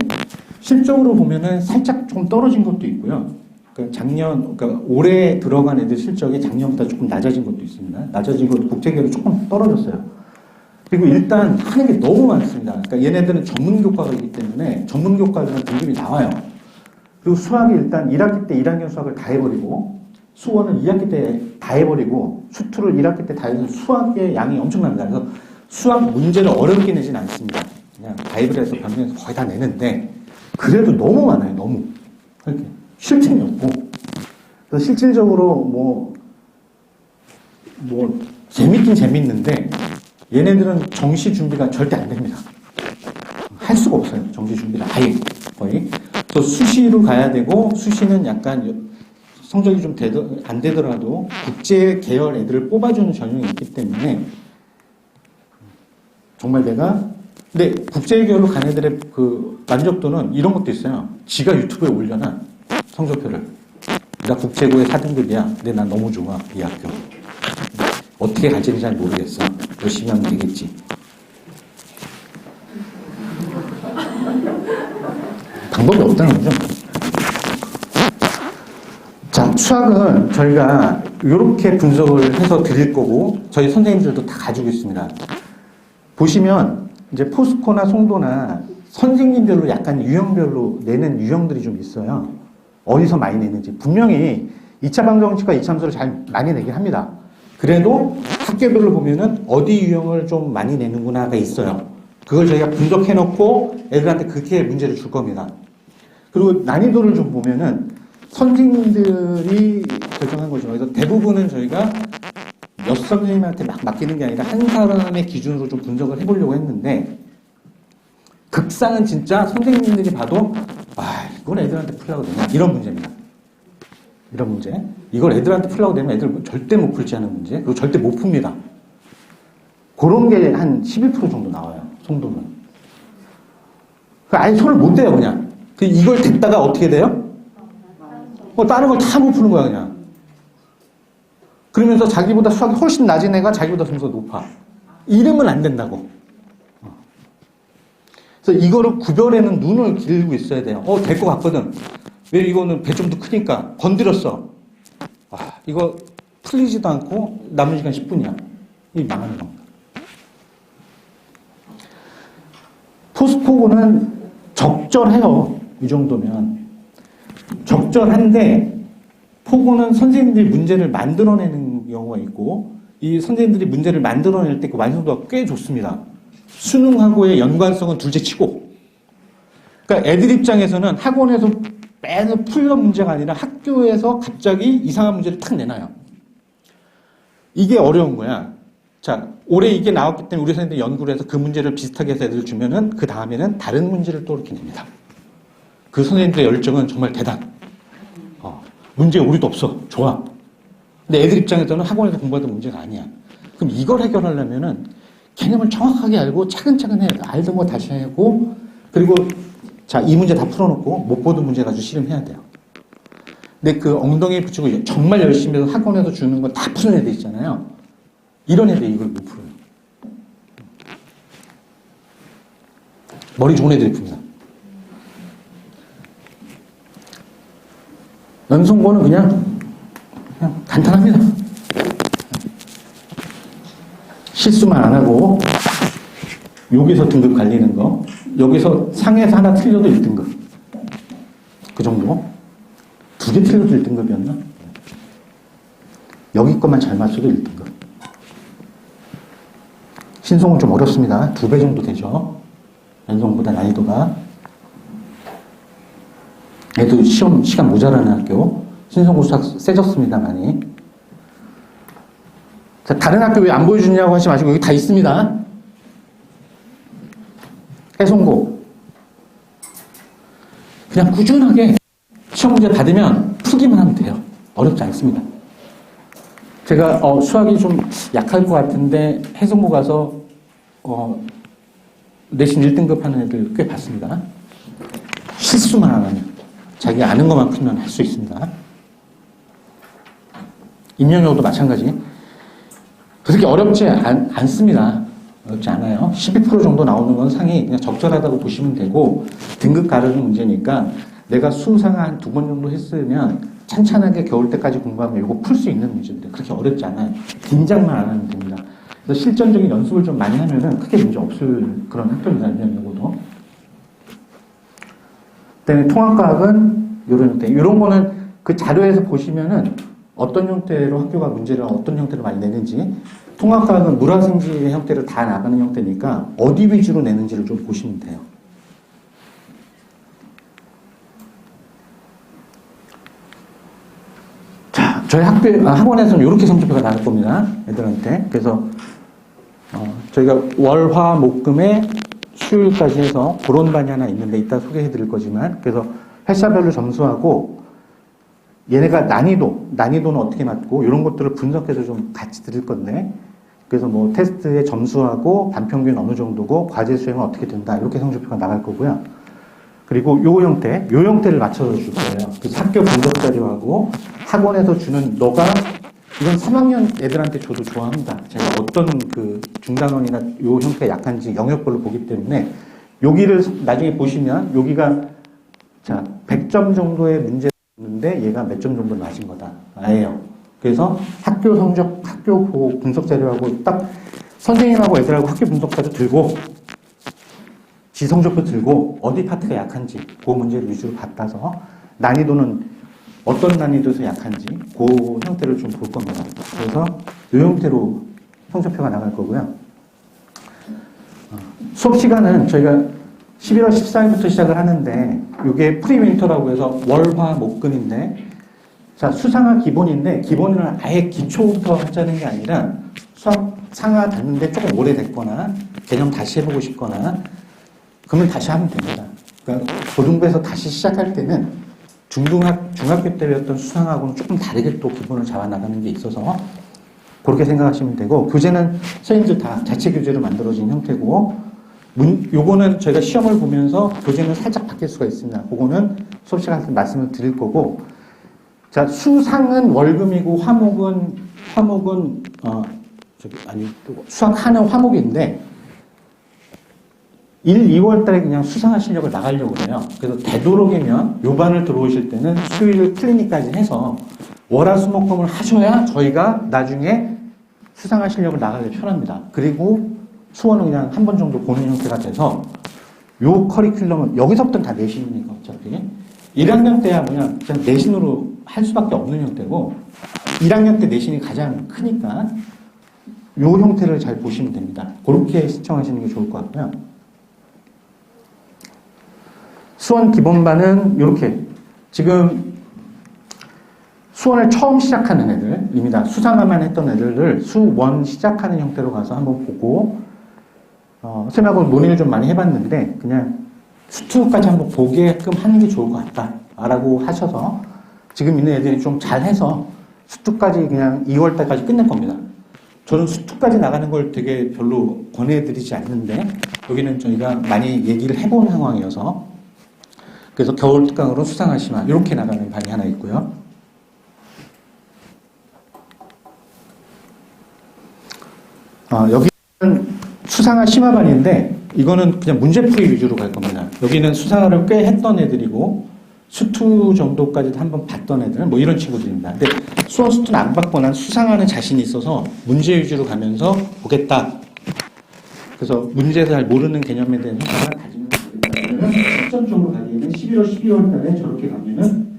실적으로 보면은 살짝 좀 떨어진 것도 있고요. 그러니까 올해 들어간 애들 실적이 작년보다 조금 낮아진 것도 있습니다. 낮아진 것도 국제계로 조금 떨어졌어요. 그리고 일단 하는 게 너무 많습니다. 그러니까 얘네들은 전문교과이기 때문에 전문교과들은 등급이 나와요. 그리고 수학이 일단 1학기 때 1학년 수학을 다 해버리고, 수원은 2학기 때 다 해버리고, 수투를 1학기 때 다 해서 수학의 양이 엄청납니다. 그래서 수학 문제를 어렵게 내진 않습니다. 그냥 바이블에서 변경해서 거의 다 내는데, 그래도 너무 많아요. 너무. 이렇게. 쉴 틈이 없고. 그래서 실질적으로 재밌긴 재밌는데, 얘네들은 정시 준비가 절대 안 됩니다. 할 수가 없어요. 정시 준비를 아예. 거의. 그래서 수시로 가야 되고, 수시는 약간 성적이 좀 안 되더라도 국제 계열 애들을 뽑아주는 전형이 있기 때문에, 정말 근데 국제 계열로 간 애들의 그 만족도는 이런 것도 있어요. 지가 유튜브에 올려놔. 성적표를. 나 국제고의 4등급이야. 근데 난 너무 좋아. 이 학교. 어떻게 갈지는 잘 모르겠어. 열심히 하면 되겠지. 방법이 없다는 거죠. 자, 수학은 저희가 이렇게 분석을 해서 드릴 거고, 저희 선생님들도 다 가지고 있습니다. 보시면, 이제 포스코나 송도나 선생님별로 약간 유형별로 내는 유형들이 좀 있어요. 어디서 많이 내는지. 분명히 2차 방정식과 2차 함수를 잘 많이 내긴 합니다. 그래도 학교별로 보면은 어디 유형을 좀 많이 내는구나가 있어요. 그걸 저희가 분석해놓고 애들한테 그렇게 문제를 줄 겁니다. 그리고 난이도를 좀 보면은 선생님들이 결정한 거죠. 그래서 대부분은 저희가 몇 선생님한테 막 맡기는 게 아니라 한 사람의 기준으로 좀 분석을 해보려고 했는데, 극상은 진짜 선생님들이 봐도 이건 애들한테 풀려고 되냐 이런 문제입니다. 이런 문제. 이걸 애들한테 풀려고 되면 애들 절대 못 풀지 않은 문제. 그리고 절대 못 풉니다. 그런 게 한 11% 정도 나와요. 송도는. 아예 손을 못 대요 그냥. 이걸 댔다가 어떻게 돼요? 다른 걸 다 못 푸는 거야 그냥. 그러면서 자기보다 수학이 훨씬 낮은 애가 자기보다 점수가 높아. 이러면 안 된다고. 그래서 이거를 구별에는 눈을 기르고 있어야 돼요. 될 것 같거든. 왜 이거는 배점도 크니까 건드렸어. 이거 풀리지도 않고 남은 시간 10분이야. 이 망하는 겁니다. 포스코고는 적절해요. 이 정도면. 적절한데 포고는 선생님들이 문제를 만들어내는 경우가 있고, 이 선생님들이 문제를 만들어낼 때 그 완성도가 꽤 좋습니다. 수능하고의 연관성은 둘째 치고. 그러니까 애들 입장에서는 학원에서 매번 풀던 문제가 아니라 학교에서 갑자기 이상한 문제를 탁 내놔요. 이게 어려운 거야. 자, 올해 이게 나왔기 때문에 우리 선생님들이 연구를 해서 그 문제를 비슷하게 해서 애들 주면은 그 다음에는 다른 문제를 또 이렇게 냅니다. 그 선생님들의 열정은 정말 대단. 문제 우리도 없어. 좋아. 근데 애들 입장에서는 학원에서 공부하던 문제가 아니야. 그럼 이걸 해결하려면은 개념을 정확하게 알고 차근차근 해. 알던 거 다시 하고, 그리고 자, 이 문제 다 풀어놓고 못 보던 문제 가지고 실험해야 돼요. 근데 그 엉덩이에 붙이고 정말 열심히 해서 학원에서 주는 거 다 푸는 애들 있잖아요. 이런 애들이 이걸 못 풀어요. 머리 좋은 애들이 풉니다. 연송고는 그냥 간단합니다. 실수만 안 하고 여기서 등급 갈리는 거, 여기서 상에서 하나 틀려도 1등급. 그 정도? 2개 틀려도 1등급이었나? 여기 것만 잘 맞춰도 1등급. 신송은 좀 어렵습니다. 2배 정도 되죠. 연성보다 난이도가. 얘도 시험 시간 모자라는 학교. 신성고 수학 세졌습니다, 많이. 자, 다른 학교 왜 안 보여주냐고 하지 마시고, 여기 다 있습니다. 해송고. 그냥 꾸준하게 시험 문제 받으면 풀기만 하면 돼요. 어렵지 않습니다. 제가 수학이 좀 약할 것 같은데 해송고 가서 내신 1등급 하는 애들 꽤 봤습니다. 실수만 안 하면 자기 아는 것만 풀면 할 수 있습니다. 임용여고도 마찬가지. 그렇게 어렵지 않습니다. 어렵지 않아요. 12% 정도 나오는 건 상이 그냥 적절하다고 보시면 되고, 등급 가르는 문제니까 내가 수상을 한 2번 정도 했으면 찬찬하게 겨울 때까지 공부하면 이거 풀 수 있는 문제인데 그렇게 어렵지 않아요. 긴장만 안 하면 됩니다. 그래서 실전적인 연습을 좀 많이 하면은 크게 문제 없을 그런 학교입니다. 임용여고도. 그다음에 통합과학은 이런 형태. 이런 거는 그 자료에서 보시면은 어떤 형태로 학교가 문제를 어떤 형태로 많이 내는지, 통합과학은 물화생지의 형태로 다 나가는 형태니까 어디 위주로 내는지를 좀 보시면 돼요. 자, 저희 학원에서는 이렇게 성적표가 나올 겁니다. 애들한테. 그래서 저희가 월, 화, 목, 금에 수요일까지 해서 그런 반이 하나 있는데 이따 소개해 드릴 거지만, 그래서 회사별로 점수하고 얘네가 난이도는 어떻게 맞고 이런 것들을 분석해서 좀 같이 드릴 건데, 그래서 뭐 테스트의 점수하고 반평균 어느 정도고 과제 수행은 어떻게 된다, 이렇게 성적표가 나갈 거고요. 그리고 요 형태를 맞춰서 줄 거예요. 그래서 학교 분석 자료하고 학원에서 주는 이건 3학년 애들한테 줘도 좋아합니다. 제가 어떤 그 중단원이나 요 형태가 약한지 영역별로 보기 때문에 여기를 나중에 보시면 여기가 자 100점 정도의 문제 있는데 얘가 몇 점 정도 맞은 거다. 아예요. 그래서 학교 성적, 학교 보고 분석 자료하고 딱 선생님하고 애들하고 학교 분석 자료 들고 지성적표 들고 어디 파트가 약한지 그 문제를 위주로 받아서 난이도는 어떤 난이도에서 약한지 그 형태를 좀 볼 겁니다. 그래서 이 형태로 성적표가 나갈 거고요. 수업 시간은 저희가 11월 14일부터 시작을 하는데 이게 프리윈터라고 해서 월, 화, 목, 금인데, 자, 수상화 기본인데 기본을 아예 기초부터 하자는 게 아니라 수학 상하 됐는데 조금 오래됐거나 개념 다시 해보고 싶거나 그러면 다시 하면 됩니다. 그러니까 고등부에서 다시 시작할 때는 중학교 때 배웠던 수상하고는 조금 다르게 또 기본을 잡아나가는 게 있어서 그렇게 생각하시면 되고, 교재는 선생님들 다 자체 교재로 만들어진 형태고, 요거는 저희가 시험을 보면서 교재는 살짝 바뀔 수가 있습니다. 그거는 수업 시간에 말씀을 드릴 거고, 자, 수상은 월금이고 화목은 수학하는 화목인데 1, 2월 달에 그냥 수상화 실력을 나가려고 해요. 그래서 되도록이면 요반을 들어오실 때는 수요일 클리닉까지 해서 월화수목금을 하셔야 저희가 나중에 수상화 실력을 나가기 편합니다. 그리고 수원은 그냥 한 번 정도 보는 형태가 돼서 요 커리큘럼은 여기서부터는 다 내신이니까 어차피 1학년 때야 그냥 내신으로 할 수밖에 없는 형태고, 1학년 때 내신이 가장 크니까 요 형태를 잘 보시면 됩니다. 그렇게 시청하시는 게 좋을 것 같고요. 수원 기본반은 이렇게 지금 수원을 처음 시작하는 애들입니다. 수상화만 했던 애들을 수원 시작하는 형태로 가서 한번 보고, 선생님하고 논의를 좀 많이 해봤는데 그냥 수투까지 한번 보게끔 하는 게 좋을 것 같다라고 하셔서 지금 있는 애들이 좀 잘해서 수투까지 그냥 2월 달까지 끝낼 겁니다. 저는 수투까지 나가는 걸 되게 별로 권해드리지 않는데 여기는 저희가 많이 얘기를 해본 상황이어서, 그래서 겨울 특강으로 수상화 심화 이렇게 나가는 반이 하나 있고요. 여기는 수상화 심화반인데 이거는 그냥 문제풀이 위주로 갈 겁니다. 여기는 수상화를 꽤 했던 애들이고 수투 정도까지 한번 봤던 애들 뭐 이런 친구들입니다. 근데 수원 수투는 안 받고 난 수상화는 자신이 있어서 문제 위주로 가면서 보겠다. 그래서 문제에서 잘 모르는 개념에 대한 형태가 가지는 거거든요. 실전적으로 가기에는 11월, 12월 달에 저렇게 가면은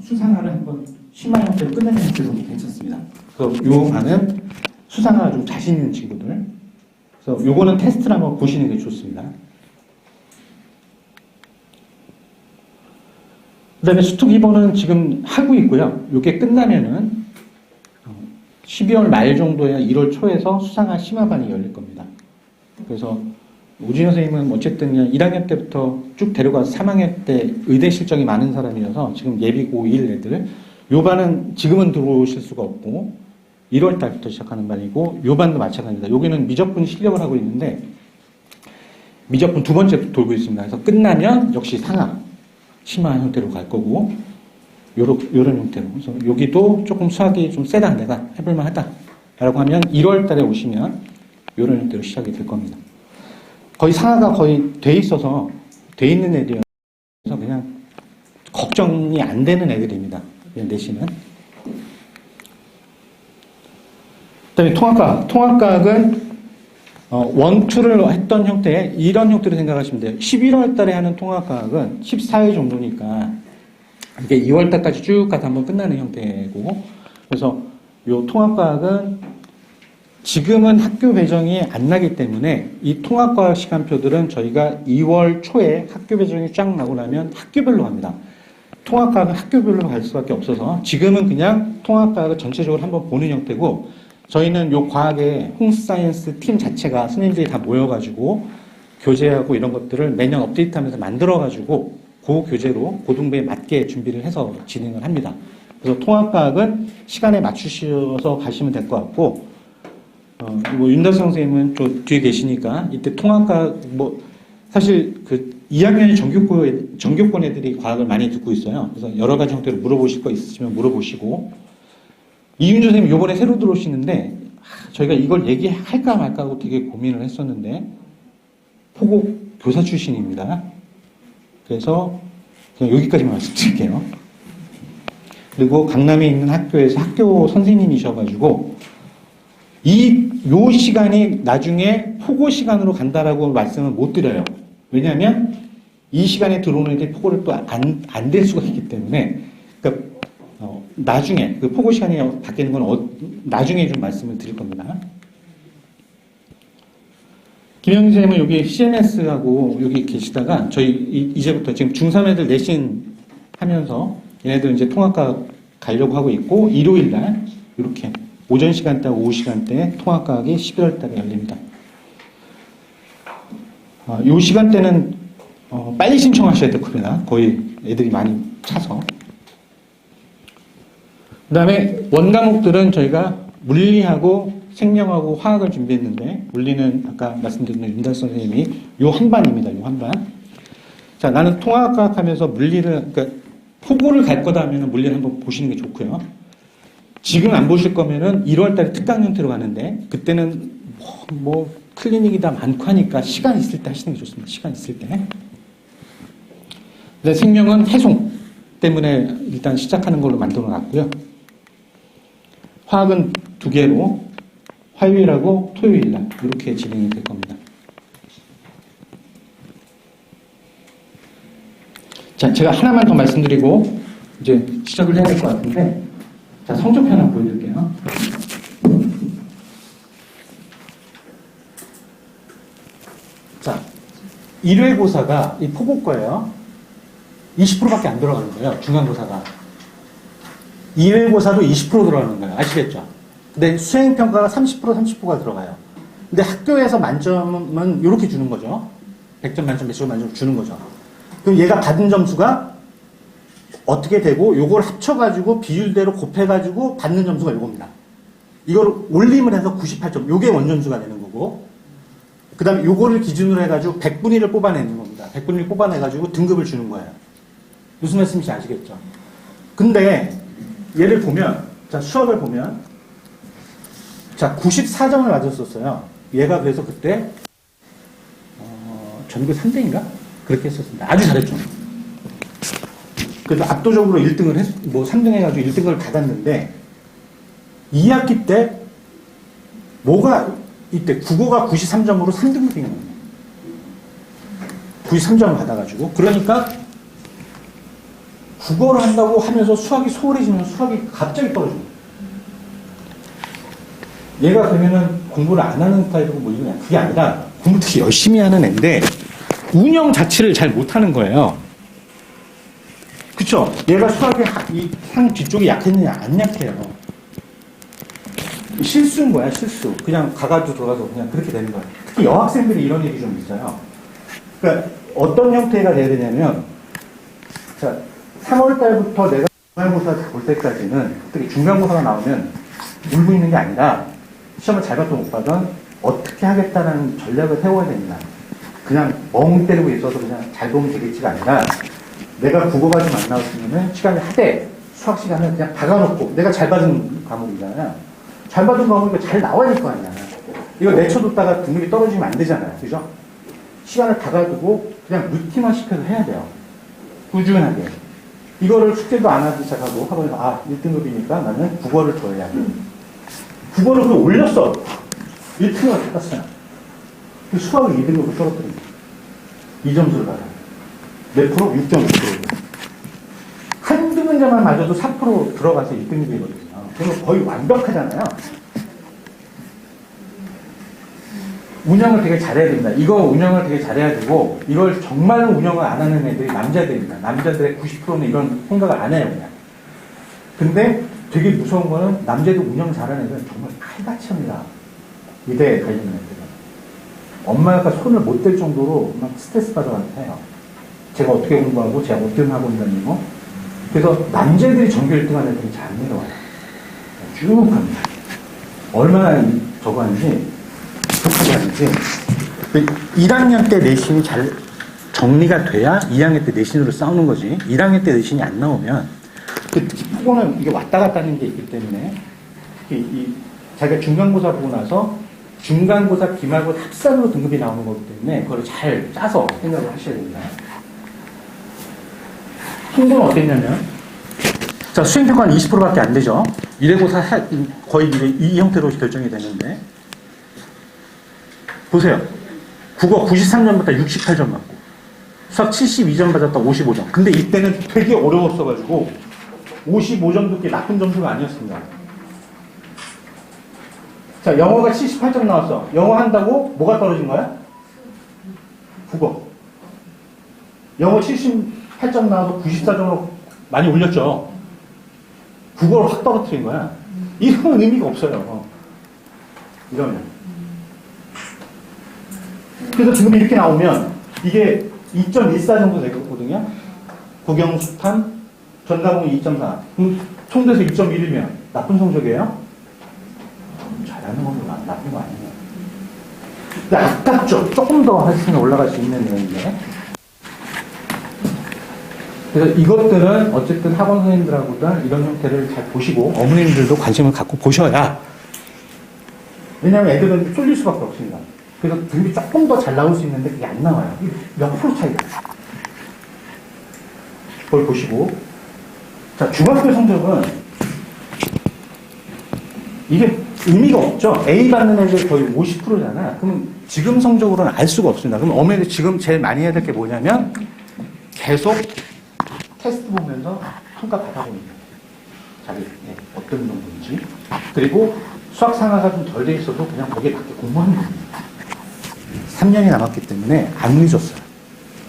수상화를 한번 심화 형태로 끝내는 형태로 괜찮습니다. 그래서 요 안은 수상화가 좀 자신 있는 친구들. 그래서 요거는 테스트를 한번 보시는 게 좋습니다. 그 다음에 수특 2번은 지금 하고 있고요. 요게 끝나면은 12월 말 정도에 1월 초에서 수상화 심화반이 열릴 겁니다. 그래서 오진호 선생님은 어쨌든 1학년 때부터 쭉 데려가서 3학년 때 의대 실적이 많은 사람이어서 지금 예비 고1 애들 요 반은 지금은 들어오실 수가 없고 1월 달부터 시작하는 반이고 요 반도 마찬가지입니다. 여기는 미적분 실력을 하고 있는데 미적분 두 번째 돌고 있습니다. 그래서 끝나면 역시 상하 심화 형태로 갈 거고 요런 형태로. 그래서 여기도 조금 수학이 좀 세다 내가 해볼만 하다 라고 하면 1월 달에 오시면 요런 형태로 시작이 될 겁니다. 거의 상하가 거의 돼 있어서 돼 있는 애들이어서 그냥 걱정이 안 되는 애들입니다. 내신은. 그다음에 통합과학은 1, 2를 했던 형태의 이런 형태로 생각하시면 돼요. 11월 달에 하는 통합과학은 14회 정도니까 이게 2월 달까지 쭉 가서 한번 끝나는 형태고, 그래서 이 통합과학은 지금은 학교 배정이 안 나기 때문에 이 통합과학 시간표들은 저희가 2월 초에 학교 배정이 쫙 나고 나면 학교별로 갑니다. 통합과학은 학교별로 갈 수밖에 없어서 지금은 그냥 통합과학을 전체적으로 한번 보는 형태고, 저희는 요 과학의 홈사이언스 팀 자체가 선생님들이 다 모여가지고 교재하고 이런 것들을 매년 업데이트하면서 만들어가지고 그 교재로 고등부에 맞게 준비를 해서 진행을 합니다. 그래서 통합과학은 시간에 맞추셔서 가시면 될 것 같고, 윤다성 선생님은 저 뒤에 계시니까 이때 통합과학 사실 그 2학년의 전교권 애들이 과학을 많이 듣고 있어요. 그래서 여러 가지 형태로 물어보실 거 있으시면 물어보시고, 이윤주 선생님 요번에 새로 들어오시는데 저희가 이걸 얘기할까 말까 하고 되게 고민을 했었는데 포고 교사 출신입니다. 그래서 그냥 여기까지만 말씀드릴게요. 그리고 강남에 있는 학교에서 학교 선생님이셔가지고 요 시간이 나중에 포고 시간으로 간다라고 말씀을 못 드려요. 왜냐하면 이 시간에 들어오는 애들이 포고를 또 안 될 수가 있기 때문에, 그러니까 나중에 그 포고 시간이 바뀌는 건 나중에 좀 말씀을 드릴 겁니다. 김영진 선생님은 여기 CMS하고 여기 계시다가 저희 이제부터 지금 중3 애들 내신 하면서 얘네들 이제 통합과 가려고 하고 있고, 일요일 날 이렇게 오전 시간대하고 오후 시간대에 통합과학이 11월 달에 열립니다. 이 시간대는 빨리 신청하셔야 될 겁니다. 거의 애들이 많이 차서. 그 다음에 원과목들은 저희가 물리하고 생명하고 화학을 준비했는데, 물리는 아까 말씀드린 윤달 선생님이 요 한 반입니다. 요 한 반. 자, 나는 통합과학 하면서 물리를, 그러니까 포고를 갈 거다 하면 물리를 한번 보시는 게 좋고요. 지금 안 보실 거면은 1월 달에 특강 형태로 가는데, 그때는 클리닉이 다 많고 하니까 시간 있을 때 하시는 게 좋습니다. 시간 있을 때. 근데 생명은 해송 때문에 일단 시작하는 걸로 만들어 놨고요. 화학은 2개로 화요일하고 토요일날 이렇게 진행이 될 겁니다. 자, 제가 하나만 더 말씀드리고 이제 시작을 해야 될 것 같은데, 자, 성적표 하나 보여드릴게요. 자, 1회고사가 이 포고과예요. 20%밖에 안 들어가는 거예요. 중간고사가. 2회고사도 20% 들어가는 거예요. 아시겠죠? 근데 수행평가가 30%가 들어가요. 근데 학교에서 만점은 이렇게 주는 거죠. 100점 만점, 몇점 만점 주는 거죠. 그럼 얘가 받은 점수가 어떻게 되고, 요걸 합쳐가지고 비율대로 곱해가지고 받는 점수가 이겁니다. 이걸 올림을 해서 98점. 요게 원점수가 되는 거고, 그 다음에 요거를 기준으로 해가지고 100분위를 뽑아내는 겁니다. 100분위를 뽑아내가지고 등급을 주는 거예요. 무슨 말씀인지 아시겠죠? 근데 얘를 보면, 자, 수학을 보면, 자, 94점을 맞았었어요. 얘가 그래서 그때 전교 3등인가? 그렇게 했었습니다. 아주 잘했죠. 그래서 압도적으로 1등을 3등 해가지고 1등을 받았는데, 2학기 때 뭐가 이때 국어가 93점으로 3등급인 거예요. 93점을 받아가지고. 그러니까 국어를 한다고 하면서 수학이 소홀해지면 수학이 갑자기 떨어져요. 얘가 그러면은 공부를 안 하는 타입이고 뭐 이건 그게 아니라 공부 되게 열심히 하는 애인데 운영 자체를 잘 못하는 거예요. 그쵸? 얘가 수학의 상 뒤쪽이 약했느냐? 안 약해요. 실수인 거야, 실수. 그냥 가가지고 들어가서 그냥 그렇게 되는 거야. 특히 여학생들이 이런 일이 좀 있어요. 그러니까 어떤 형태가 돼야 되냐면, 자, 3월 달부터 내가 중간고사 볼 때까지는, 특히 중간고사가 나오면 울고 있는 게 아니라, 시험을 잘 봐도 못 봐도 어떻게 하겠다는 전략을 세워야 됩니다. 그냥 멍 때리고 있어서 그냥 잘 보면 되겠지가 아니라, 내가 국어가 좀 안 나왔으면 시간을 하되, 수학 시간을 그냥 박아놓고, 내가 잘 받은 과목이잖아요. 잘 받은 과목이니까 잘 나와야 될 거 아니야. 이거 내쳐뒀다가 등급이 떨어지면 안 되잖아요. 그죠? 시간을 박아두고 그냥 루틴만 시켜서 해야 돼요. 꾸준하게. 이거를 숙제도 안 하기 시작하고 학원에서 1등급이니까 나는 국어를 더 해야 돼. 국어를 또 올렸어. 1등급을 받았어요. 수학을 2등급으로 떨어뜨립니다. 2점수를 받아요. 몇 프로? 6.5%. 한 등급만 맞아도 4% 들어가서 1등급이거든요. 그럼 거의 완벽하잖아요. 운영을 되게 잘해야 됩니다. 이거 운영을 되게 잘해야 되고, 이걸 정말로 운영을 안 하는 애들이 남자들입니다. 남자들의 90%는 이런 생각을 안 해요, 그냥. 근데 되게 무서운 거는 남자도 운영 잘하는 애들은 정말 칼같이 합니다. 의대에 가있는 애들은. 엄마가 손을 못 댈 정도로 막 스트레스 받아해요. 제가 어떻게 공부하고, 제가 어떻게 학원 다니고. 그래서 남자들이 전교 1등 하는 애들이 잘 내려와요. 쭉 갑니다. 얼마나 저거 하는지, 독하게 하는지. 1학년 때 내신이 잘 정리가 돼야 2학년 때 내신으로 싸우는 거지. 1학년 때 내신이 안 나오면, 국어는 이게 왔다 갔다 하는 게 있기 때문에, 자기가 중간고사 보고 나서 중간고사, 기말고사 합산으로 등급이 나오는 거기 때문에, 그걸 잘 짜서 생각을 하셔야 됩니다. 홍보는 어땠냐면, 자, 수행평가는 20%밖에 안 되죠. 1회고사 거의 이 형태로 결정이 되는데. 보세요. 국어 93점 받다 68점 맞고, 수학 72점 받았다 55점. 근데 이때는 되게 어려웠어가지고, 55점도 꽤 나쁜 점수가 아니었습니다. 자, 영어가 78점 나왔어. 영어 한다고 뭐가 떨어진 거야? 국어. 영어 78점 나와서 94점으로 많이 올렸죠. 국어를 확 떨어뜨린 거야. 이런 의미가 없어요. 이러면. 그래서 지금 이렇게 나오면 이게 2.14 정도 되거든요. 국영수탐, 전가공이 2.4. 총대에서 2.1이면 나쁜 성적이에요? 잘하는 겁니다. 나쁜 거 아니에요. 근데 아깝죠. 조금 더 하시면 올라갈 수 있는 내용인데. 그래서 이것들은 어쨌든 학원 선생님들하고도 이런 형태를 잘 보시고 어머님들도 관심을 갖고 보셔야, 왜냐하면 애들은 쏠릴 수밖에 없습니다. 그래서 등급이 조금 더 잘 나올 수 있는데 그게 안 나와요. 몇 프로 차이가. 그걸 보시고. 자, 중학교 성적은 이게 의미가 없죠. A 받는 애들 거의 50%잖아. 그럼 지금 성적으로는 알 수가 없습니다. 그럼 어머니들 지금 제일 많이 해야 될 게 뭐냐면 계속 테스트 보면서 평가 받아보는 거예요. 자기 어떤 정도인지. 그리고 수학 상하가 좀 덜 돼 있어도 그냥 거기에 맞게 공부하는 겁니다. 3년이 남았기 때문에 안 늦었어요.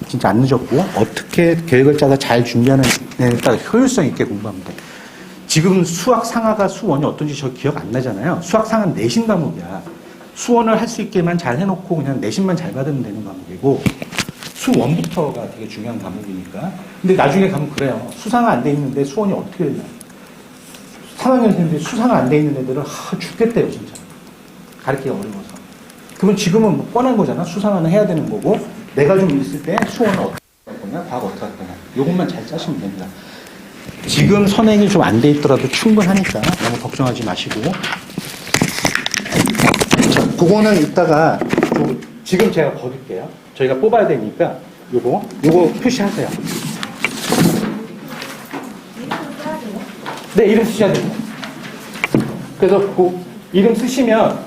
진짜 안 늦었고, 어떻게 계획을 짜서 잘 준비하는 데 따라 효율성 있게 공부하면 돼. 지금 수학 상하가 수원이 어떤지 저 기억 안 나잖아요. 수학 상하는 내신 과목이야. 수원을 할 수 있게만 잘 해놓고 그냥 내신만 잘 받으면 되는 과목이고, 수원부터가 되게 중요한 과목이니까. 근데 나중에 가면 그래요. 수상화 안 돼 있는데 수원이 어떻게 되냐. 3학년생들이 수상화 안 돼 있는 애들은 죽겠대요, 진짜. 가르치기가 어려워서. 그러면 지금은 뭐 뻔한 거잖아. 수상화는 해야 되는 거고, 내가 좀 있을 때 수원은 어떻게 할 거냐, 과학 어떻게 할 거냐. 요것만 잘 짜시면 됩니다. 지금 선행이 좀 안 돼 있더라도 충분하니까 너무 걱정하지 마시고. 자, 그거는 이따가 지금 제가 거둘게요. 저희가 뽑아야 되니까 요거 표시하세요. 네, 이름 쓰셔야 됩니다. 그래서 그 이름 쓰시면